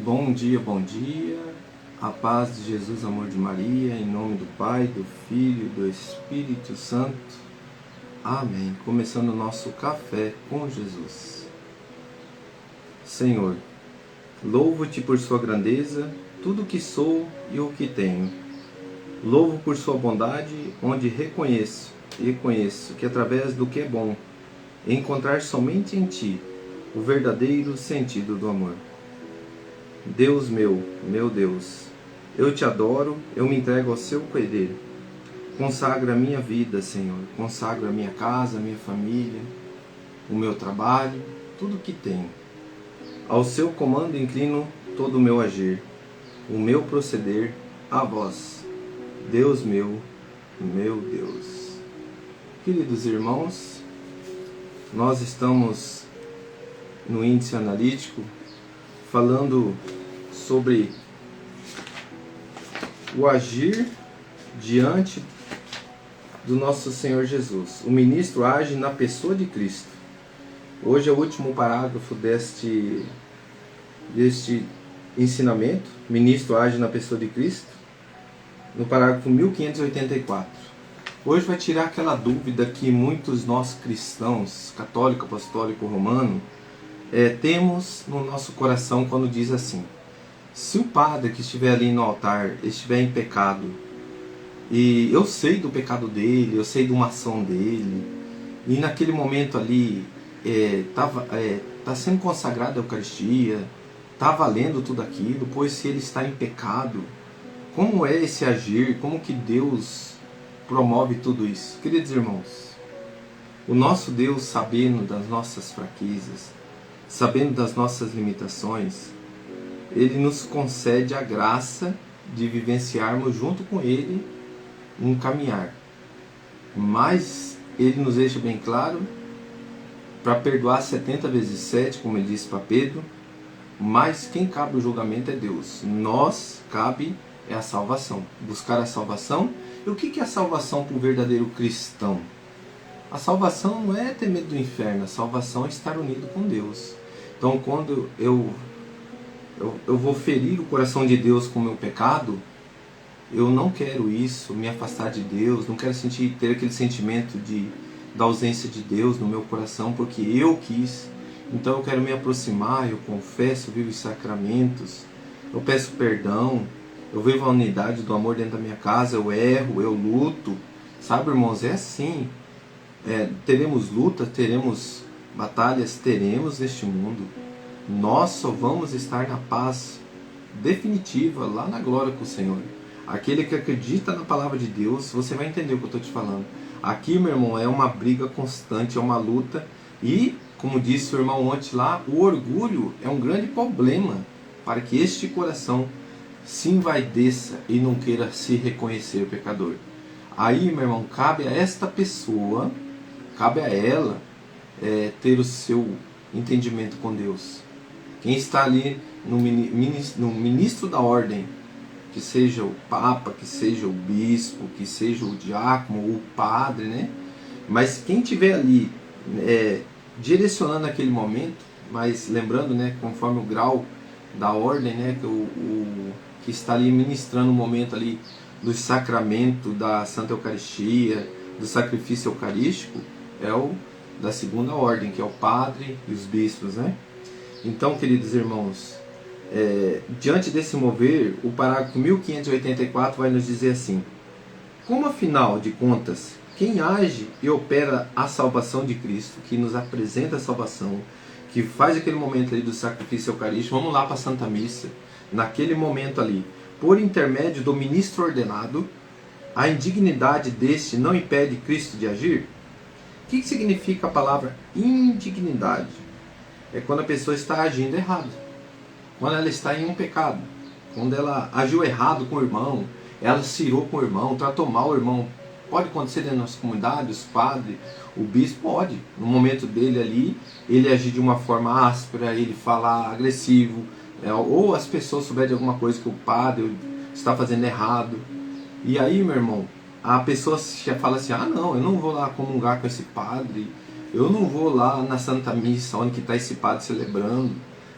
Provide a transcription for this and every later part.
Bom dia, bom dia. A paz de Jesus, amor de Maria, em nome do Pai, do Filho e do Espírito Santo. Amém. Começando o nosso café com Jesus. Senhor, louvo-te por sua grandeza, tudo o que sou e o que tenho. Louvo por sua bondade, onde reconheço que através do que é bom, encontrar somente em ti o verdadeiro sentido do amor. Deus meu Deus, eu te adoro, eu me entrego ao seu querer. Consagra a minha vida, Senhor, consagra a minha casa, a minha família, o meu trabalho, tudo que tenho. Ao seu comando inclino todo o meu agir, o meu proceder a vós. Deus meu Deus. Queridos irmãos, nós estamos no índice analítico falando sobre o agir diante do nosso Senhor Jesus. O ministro age na pessoa de Cristo. Hoje é o último parágrafo deste ensinamento. O ministro age na pessoa de Cristo, no parágrafo 1584. Hoje vai tirar aquela dúvida que muitos nós cristãos, católico, apostólico, romano, temos no nosso coração quando diz assim: se o padre que estiver ali no altar estiver em pecado, e eu sei do pecado dele, eu sei de uma ação dele, e naquele momento ali está sendo consagrada a Eucaristia, está valendo tudo aquilo, pois se ele está em pecado, como é esse agir, como que Deus promove tudo isso? Queridos irmãos, o nosso Deus, sabendo das nossas fraquezas, sabendo das nossas limitações, Ele nos concede a graça de vivenciarmos junto com Ele um caminhar. Mas Ele nos deixa bem claro, para perdoar 70 vezes 7, como Ele disse para Pedro, mas quem cabe o julgamento é Deus. Nós cabe a salvação, buscar a salvação. E o que é a salvação para o verdadeiro cristão? A salvação não é ter medo do inferno, a salvação é estar unido com Deus. Então, quando eu vou ferir o coração de Deus com o meu pecado, eu não quero isso, me afastar de Deus, não quero ter aquele sentimento da ausência de Deus no meu coração, porque eu quis. Então eu quero me aproximar, eu confesso, vivo os sacramentos, eu peço perdão, eu vivo a unidade do amor dentro da minha casa, eu erro, eu luto. Sabe, irmãos, é assim. Teremos luta, teremos batalhas, teremos neste mundo. Nós só vamos estar na paz definitiva, lá na glória com o Senhor. Aquele que acredita na palavra de Deus, você vai entender o que eu estou te falando. Aqui, meu irmão, é uma briga constante, é uma luta. E, como disse o irmão ontem lá, o orgulho é um grande problema para que este coração se envaideça e não queira se reconhecer pecador. Aí, meu irmão, cabe a esta pessoa, cabe a ela ter o seu entendimento com Deus. Quem está ali no ministro da ordem, que seja o Papa, que seja o Bispo, que seja o Diácono, o Padre, né? Mas quem estiver ali direcionando aquele momento, mas lembrando, né, conforme o grau da ordem, né, que está ali ministrando o momento ali do sacramento da Santa Eucaristia, do sacrifício eucarístico, é o da segunda ordem, que é o Padre e os Bispos, né? Então, queridos irmãos, diante desse mover, o parágrafo 1584 vai nos dizer assim: como afinal de contas, quem age e opera a salvação de Cristo, que nos apresenta a salvação, que faz aquele momento ali do sacrifício eucarístico, vamos lá para a Santa Missa, naquele momento ali, por intermédio do ministro ordenado, a indignidade deste não impede Cristo de agir? O que significa a palavra indignidade? É quando a pessoa está agindo errado, quando ela está em um pecado, quando ela agiu errado com o irmão, ela se irou com o irmão, tratou mal o irmão. Pode acontecer dentro da nossa comunidade, os padres, o bispo, pode. No momento dele ali, ele agir de uma forma áspera, ele falar agressivo, ou as pessoas souberem de alguma coisa que o padre está fazendo errado. E aí, meu irmão, a pessoa já fala assim: ah não, eu não vou lá comungar com esse padre, eu não vou lá na Santa Missa onde está esse padre celebrando.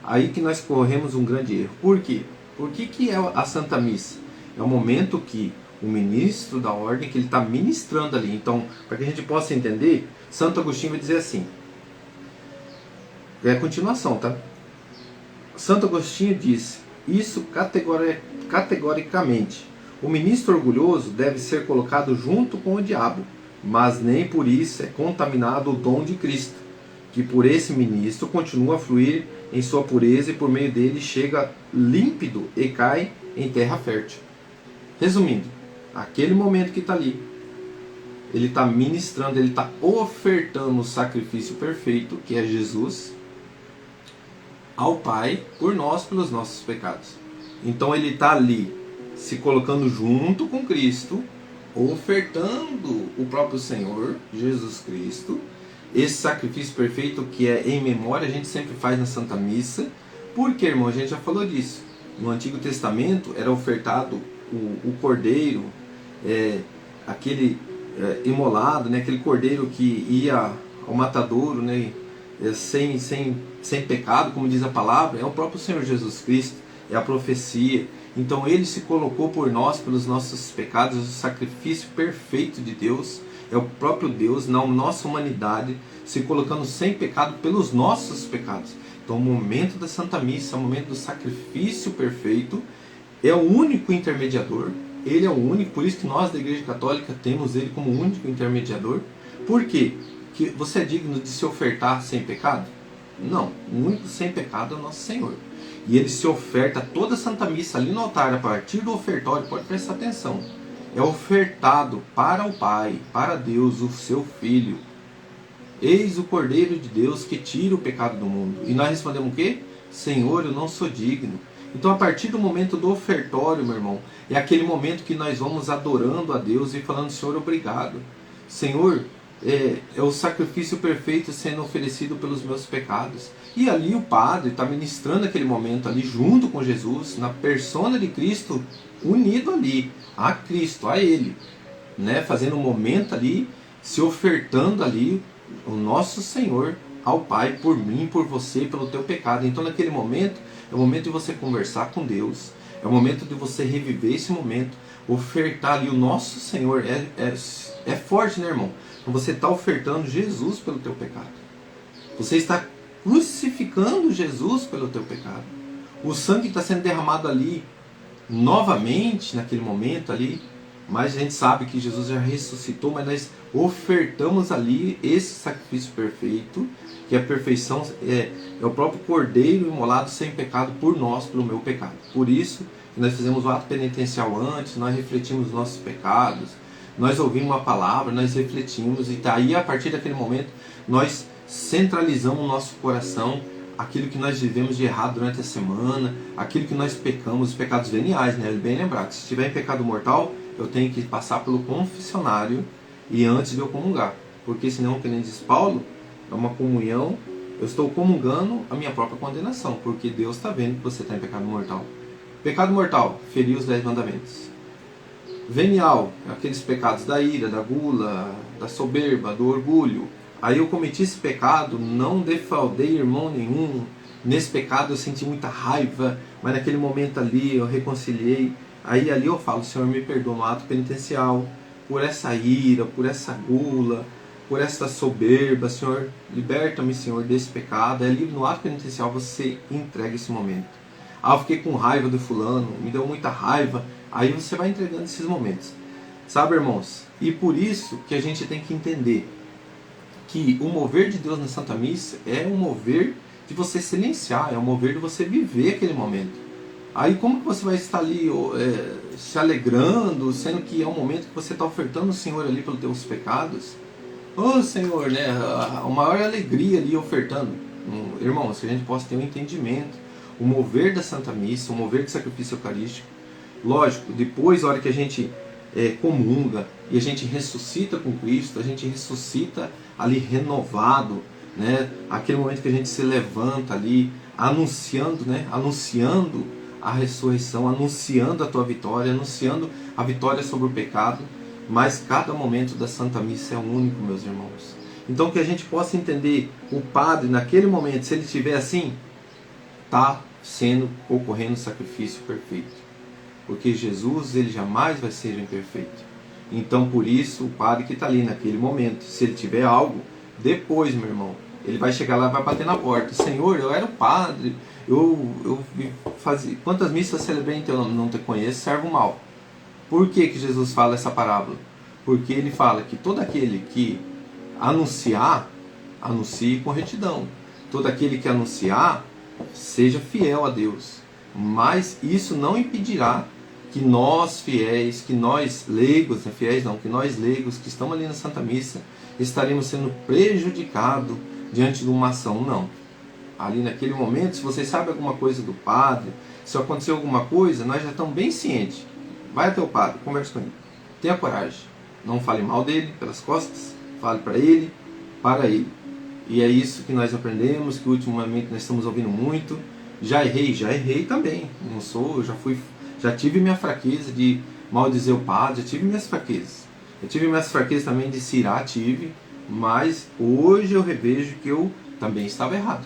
Aí que nós corremos um grande erro. Por quê? Por que é a Santa Missa? É o momento que o ministro da ordem, que ele está ministrando ali. Então, para que a gente possa entender, Santo Agostinho vai dizer assim, é a continuação, tá? Santo Agostinho diz, isso categoricamente, o ministro orgulhoso deve ser colocado junto com o diabo, mas nem por isso é contaminado o dom de Cristo, que por esse ministro continua a fluir em sua pureza e por meio dele chega límpido e cai em terra fértil. Resumindo, aquele momento que está ali, ele está ministrando, ele está ofertando o sacrifício perfeito, que é Jesus, ao Pai, por nós, pelos nossos pecados. Então ele está ali, se colocando junto com Cristo, ofertando o próprio Senhor, Jesus Cristo, esse sacrifício perfeito que é em memória, a gente sempre faz na Santa Missa, porque, irmão, a gente já falou disso. No Antigo Testamento era ofertado o cordeiro, aquele imolado, né, aquele cordeiro que ia ao matadouro, né, sem pecado, como diz a palavra, é o próprio Senhor Jesus Cristo, é a profecia. Então ele se colocou por nós, pelos nossos pecados, o sacrifício perfeito de Deus, é o próprio Deus, na nossa humanidade, se colocando sem pecado pelos nossos pecados. Então o momento da Santa Missa, o momento do sacrifício perfeito, é o único intermediador, ele é o único, por isso que nós da Igreja Católica temos ele como único intermediador. Por quê? Que você é digno de se ofertar sem pecado? Não, o único sem pecado é o nosso Senhor. E ele se oferta toda a Santa Missa ali no altar, a partir do ofertório, pode prestar atenção. É ofertado para o Pai, para Deus, o seu Filho. Eis o Cordeiro de Deus que tira o pecado do mundo. E nós respondemos o quê? Senhor, eu não sou digno. Então a partir do momento do ofertório, meu irmão, é aquele momento que nós vamos adorando a Deus e falando, Senhor, obrigado. Senhor, é o sacrifício perfeito sendo oferecido pelos meus pecados. E ali o padre está ministrando aquele momento ali junto com Jesus, na persona de Cristo, unido ali a Cristo, a Ele, né? Fazendo um momento ali, se ofertando ali o nosso Senhor ao Pai, por mim, por você, pelo teu pecado. Então naquele momento, é o momento de você conversar com Deus, é o momento de você reviver esse momento, ofertar ali o nosso Senhor. É forte, né, irmão? Você está ofertando Jesus pelo teu pecado. Você está crucificando Jesus pelo teu pecado. O sangue está sendo derramado ali novamente naquele momento ali, mas a gente sabe que Jesus já ressuscitou, mas nós ofertamos ali esse sacrifício perfeito, que a perfeição é o próprio Cordeiro imolado sem pecado por nós, pelo meu pecado. Por isso, nós fizemos o ato penitencial antes, nós refletimos os nossos pecados, nós ouvimos uma palavra, nós refletimos, e aí a partir daquele momento nós centralizamos o nosso coração, aquilo que nós vivemos de errado durante a semana, aquilo que nós pecamos, os pecados veniais, né? Bem lembrado, se estiver em pecado mortal, eu tenho que passar pelo confessionário e antes de eu comungar, porque senão, como diz Paulo, é uma comunhão, eu estou comungando a minha própria condenação, porque Deus está vendo que você está em pecado mortal. Pecado mortal, ferir os 10 mandamentos. Venial, aqueles pecados da ira, da gula, da soberba, do orgulho. Aí eu cometi esse pecado, não defraudei irmão nenhum. Nesse pecado eu senti muita raiva, mas naquele momento ali eu reconciliei. Aí ali eu falo, Senhor, me perdoa no ato penitencial, por essa ira, por essa gula, por essa soberba. Senhor, liberta-me, Senhor, desse pecado. Aí ali no ato penitencial você entrega esse momento. Ah, eu fiquei com raiva do fulano, me deu muita raiva. Aí você vai entregando esses momentos. Sabe, irmãos? E por isso que a gente tem que entender que o mover de Deus na Santa Missa é um mover de você silenciar, é um mover de você viver aquele momento. Aí como que você vai estar ali se alegrando, sendo que é um momento que você está ofertando o Senhor ali pelos teus pecados? Ô Senhor, né? A maior alegria ali ofertando. Irmãos, que a gente possa ter um entendimento. O mover da Santa Missa, o mover do sacrifício eucarístico. Lógico, depois, a hora que a gente comunga e a gente ressuscita com Cristo, a gente ressuscita ali renovado, né? Aquele momento que a gente se levanta ali, anunciando, né? Anunciando a ressurreição, anunciando a tua vitória, anunciando a vitória sobre o pecado. Mas cada momento da Santa Missa é único, meus irmãos. Então que a gente possa entender o padre naquele momento, se ele estiver assim, está ocorrendo o sacrifício perfeito. Porque Jesus, ele jamais vai ser imperfeito. Então, por isso, o padre que está ali naquele momento, se ele tiver algo, depois, meu irmão, ele vai chegar lá e vai bater na porta. Senhor, eu era o padre, eu fazia, quantas missas celebrei em teu nome? Não te conheço, servo mal. Por que Jesus fala essa parábola? Porque ele fala que todo aquele que anunciar, anuncie com retidão. Todo aquele que anunciar, seja fiel a Deus. Mas isso não impedirá que nós fiéis, que nós leigos, fiéis não, que nós leigos que estamos ali na Santa Missa, estaremos sendo prejudicados diante de uma ação, não. Ali naquele momento, se você sabe alguma coisa do padre, se acontecer alguma coisa, nós já estamos bem cientes. Vai até o padre, converse com ele. Tenha coragem. Não fale mal dele pelas costas, fale para ele. E é isso que nós aprendemos, que ultimamente nós estamos ouvindo muito. Já errei também. Não sou, já tive minha fraqueza de maldizer o padre, já tive minhas fraquezas. Eu tive minhas fraquezas também de cirar, mas hoje eu revejo que eu também estava errado.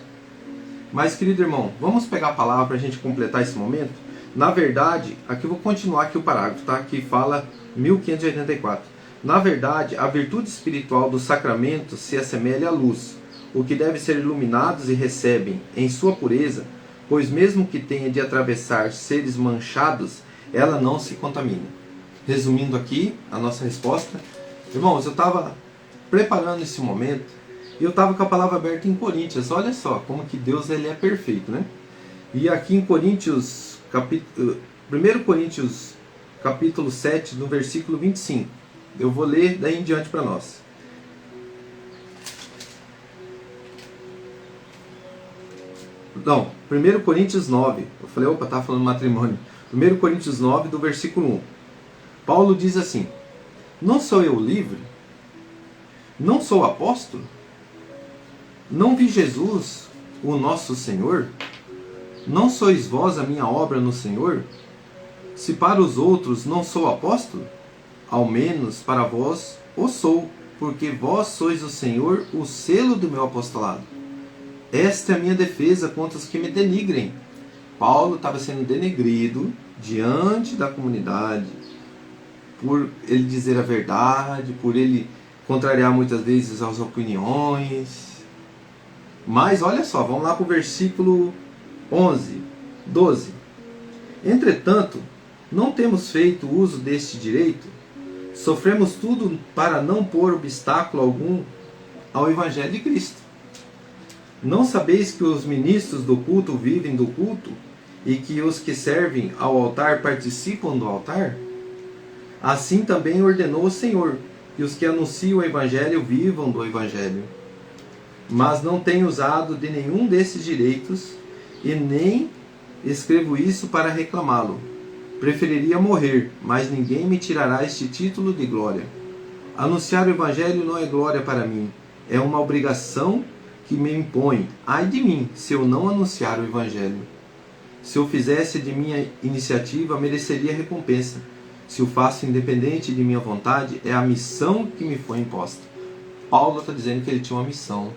Mas, querido irmão, vamos pegar a palavra para a gente completar esse momento? Na verdade, aqui eu vou continuar aqui o parágrafo, tá? Que fala 1584. Na verdade, a virtude espiritual do sacramento se assemelha à luz, o que deve ser iluminados e recebem em sua pureza, pois mesmo que tenha de atravessar seres manchados, ela não se contamina. Resumindo aqui a nossa resposta, irmãos, eu estava preparando esse momento e eu estava com a palavra aberta em Coríntios. Olha só como que Deus ele é perfeito, né? E aqui em Coríntios, 1 Coríntios capítulo 7, no versículo 25. Eu vou ler daí em diante para nós. Não, 1 Coríntios 9. Eu falei, opa, estava falando matrimônio. 1 Coríntios 9, do versículo 1. Paulo diz assim: não sou eu livre? Não sou apóstolo? Não vi Jesus, o nosso Senhor? Não sois vós a minha obra no Senhor? Se para os outros não sou apóstolo, ao menos para vós o sou, porque vós sois o Senhor, o selo do meu apostolado. Esta é a minha defesa contra os que me denigrem. Paulo estava sendo denegrido diante da comunidade por ele dizer a verdade, por ele contrariar muitas vezes as opiniões. Mas olha só, vamos lá para o versículo 12. Entretanto, não temos feito uso deste direito, sofremos tudo para não pôr obstáculo algum ao Evangelho de Cristo. Não sabeis que os ministros do culto vivem do culto, e que os que servem ao altar participam do altar? Assim também ordenou o Senhor, que os que anunciam o Evangelho vivam do Evangelho. Mas não tenho usado de nenhum desses direitos, e nem escrevo isso para reclamá-lo. Preferiria morrer, mas ninguém me tirará este título de glória. Anunciar o Evangelho não é glória para mim, é uma obrigação que me impõe. Ai de mim, se eu não anunciar o Evangelho. Se eu fizesse de minha iniciativa, mereceria recompensa. Se o faço independente de minha vontade, é a missão que me foi imposta. Paulo está dizendo que ele tinha uma missão.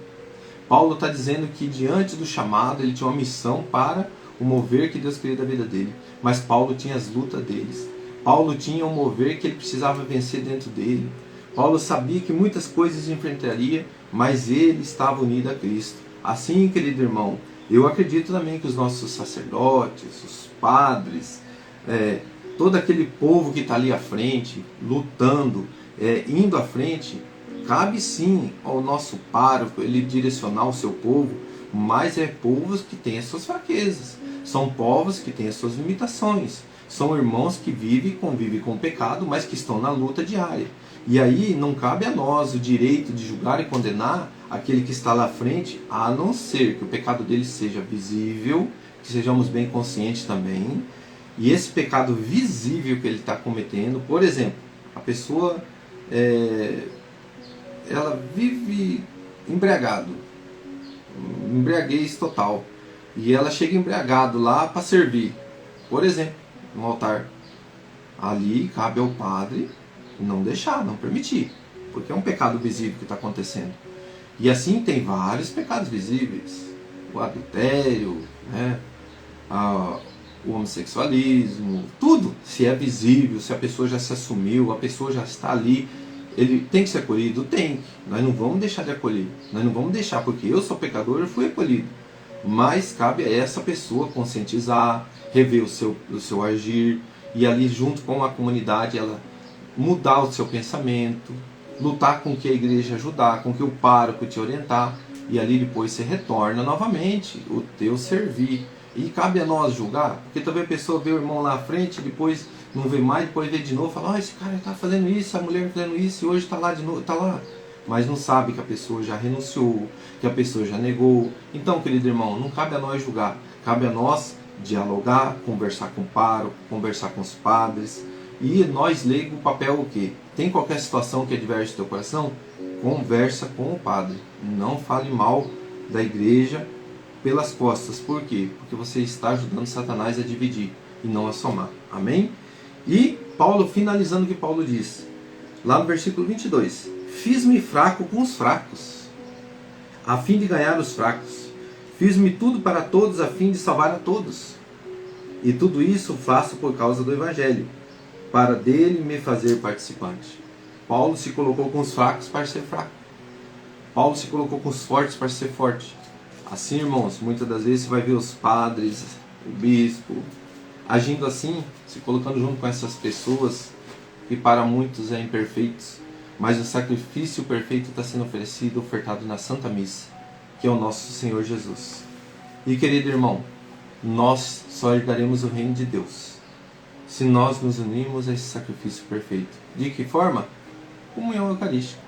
Paulo está dizendo que diante do chamado, ele tinha uma missão para o mover que Deus queria da vida dele. Mas Paulo tinha as lutas deles. Paulo tinha um mover que ele precisava vencer dentro dele. Paulo sabia que muitas coisas enfrentaria, mas ele estava unido a Cristo. Assim, querido irmão, eu acredito também que os nossos sacerdotes, os padres, todo aquele povo que está ali à frente, lutando, indo à frente, cabe sim ao nosso pároco ele direcionar o seu povo, mas é povos que têm as suas fraquezas, são povos que têm as suas limitações, são irmãos que vivem e convivem com o pecado, mas que estão na luta diária. E aí não cabe a nós o direito de julgar e condenar aquele que está lá à frente, a não ser que o pecado dele seja visível, que sejamos bem conscientes também. E esse pecado visível que ele está cometendo, por exemplo, a pessoa ela vive embriagado, embriaguez total, e ela chega embriagado lá para servir, por exemplo, no altar. Ali cabe ao padre não deixar, não permitir, porque é um pecado visível que está acontecendo. E assim tem vários pecados visíveis, o adultério, o homossexualismo, tudo, se é visível, se a pessoa já se assumiu, a pessoa já está ali, ele tem que ser acolhido? Tem. Nós não vamos deixar de acolher, nós não vamos deixar, porque eu sou pecador, eu fui acolhido. Mas cabe a essa pessoa conscientizar, rever o seu agir, e ali junto com a comunidade ela mudar o seu pensamento, lutar com que a igreja ajudar, com que o pároco te orientar, e ali depois você retorna novamente o teu servir. E cabe a nós julgar, porque também a pessoa vê o irmão lá à frente, depois não vê mais, depois vê de novo, fala, esse cara está fazendo isso, a mulher está fazendo isso, e hoje está lá de novo, está lá. Mas não sabe que a pessoa já renunciou, que a pessoa já negou. Então, querido irmão, não cabe a nós julgar, cabe a nós dialogar, conversar com o pároco, conversar com os padres. E nós, leigos, o papel o quê? Tem qualquer situação que adverse o teu coração? Conversa com o padre. Não fale mal da igreja pelas costas. Por quê? Porque você está ajudando Satanás a dividir e não a somar. Amém? E Paulo, finalizando o que Paulo diz, lá no versículo 22. Fiz-me fraco com os fracos, a fim de ganhar os fracos. Fiz-me tudo para todos, a fim de salvar a todos. E tudo isso faço por causa do Evangelho, para dele me fazer participante. Paulo se colocou com os fracos para ser fraco. Paulo se colocou com os fortes para ser forte. Assim, irmãos, muitas das vezes você vai ver os padres, o bispo, agindo assim, se colocando junto com essas pessoas que para muitos é imperfeitos, mas o sacrifício perfeito está sendo oferecido, ofertado na Santa Missa, que é o nosso Senhor Jesus. E querido irmão, nós só herdaremos o reino de Deus se nós nos unirmos a esse sacrifício perfeito. De que forma? Comunhão eucarística.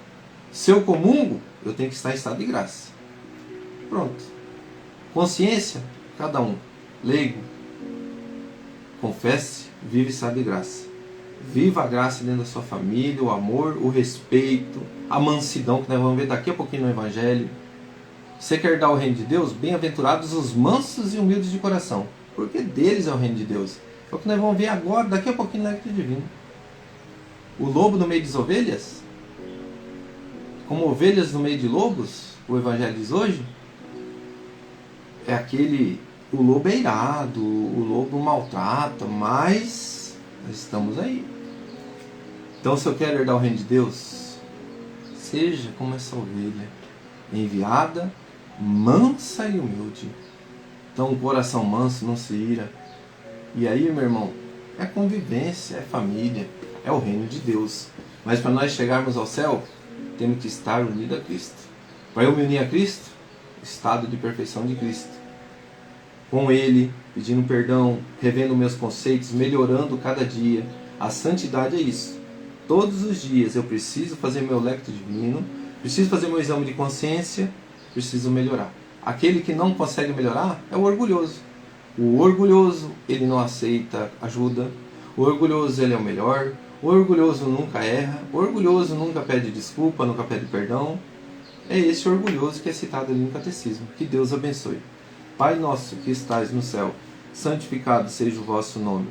Se eu comungo, eu tenho que estar em estado de graça. Pronto. Consciência, cada um. Leigo, confesse, vive em estado de graça. Viva a graça dentro da sua família, o amor, o respeito, a mansidão, que nós vamos ver daqui a pouquinho no Evangelho. Você quer dar o reino de Deus? Bem-aventurados os mansos e humildes de coração, porque deles é o reino de Deus. É o que nós vamos ver agora, daqui a pouquinho no Lectio Divino. O lobo no meio das ovelhas, como ovelhas no meio de lobos, o Evangelho diz hoje, é aquele, o lobo é irado, o lobo maltrata, mas nós estamos aí. Então, se eu quero herdar o reino de Deus, seja como essa ovelha, enviada, mansa e humilde. Então, um coração manso não se ira. E aí, meu irmão, é convivência, é família, é o reino de Deus. Mas para nós chegarmos ao céu, temos que estar unidos a Cristo. Para eu me unir a Cristo, estado de perfeição de Cristo. Com Ele, pedindo perdão, revendo meus conceitos, melhorando cada dia. A santidade é isso. Todos os dias eu preciso fazer meu lecto divino, preciso fazer meu exame de consciência, preciso melhorar. Aquele que não consegue melhorar é o orgulhoso. O orgulhoso, ele não aceita ajuda. O orgulhoso, ele é o melhor. O orgulhoso nunca erra. O orgulhoso nunca pede desculpa, nunca pede perdão. É esse orgulhoso que é citado ali no Catecismo. Que Deus abençoe. Pai nosso que estais no céu, santificado seja o vosso nome.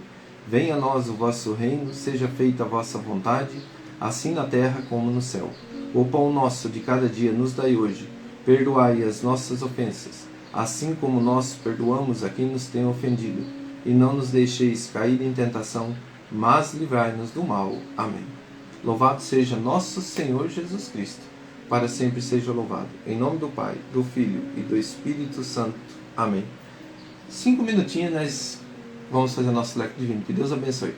Venha a nós o vosso reino, seja feita a vossa vontade, assim na terra como no céu. O pão nosso de cada dia nos dai hoje. Perdoai as nossas ofensas, assim como nós perdoamos a quem nos tem ofendido. E não nos deixeis cair em tentação, mas livrai-nos do mal. Amém. Louvado seja nosso Senhor Jesus Cristo, para sempre seja louvado. Em nome do Pai, do Filho e do Espírito Santo. Amém. 5 minutinhos nós vamos fazer nosso lectio divino. Que Deus abençoe.